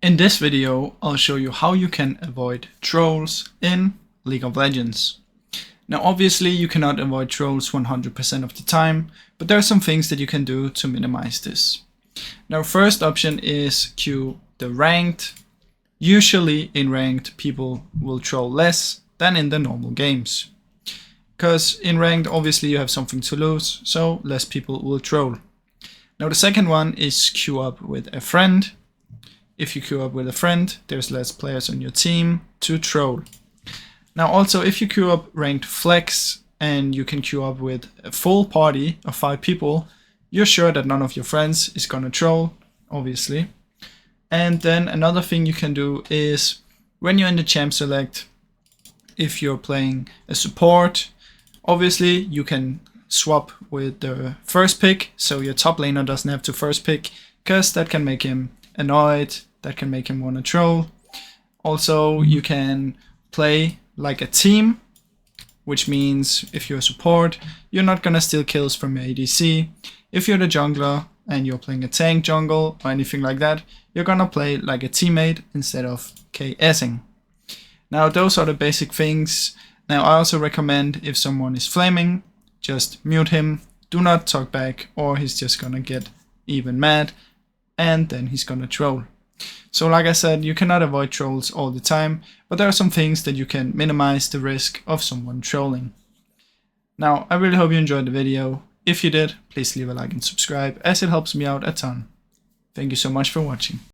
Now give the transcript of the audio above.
In this video, I'll show you how you can avoid trolls in League of Legends. Now obviously you cannot avoid trolls 100% of the time, but there are some things that you can do to minimize this. Now first option is queue the ranked. Usually in ranked people will troll less than in the normal games. Because in ranked obviously you have something to lose, so less people will troll. Now the second one is queue up with a friend. If you queue up with a friend, there's less players on your team to troll. Now also if you queue up ranked flex and you can queue up with a full party of 5 people, you're sure that none of your friends is gonna troll, obviously. And then another thing you can do is when you're in the champ select, if you're playing a support, obviously you can swap with the first pick, so your top laner doesn't have to first pick, because that can make him annoyed, that can make him want to troll. Also, you can play like a team, which means if you're a support, you're not gonna steal kills from your ADC. If you're the jungler and you're playing a tank jungle or anything like that, you're gonna play like a teammate instead of KSing. Now those are the basic things. Now I also recommend if someone is flaming, just mute him, do not talk back, or he's just gonna get even mad and then he's gonna troll. So like I said, you cannot avoid trolls all the time, but there are some things that you can minimize the risk of someone trolling. Now I really hope you enjoyed the video. If you did, please leave a like and subscribe, as it helps me out a ton. Thank you so much for watching.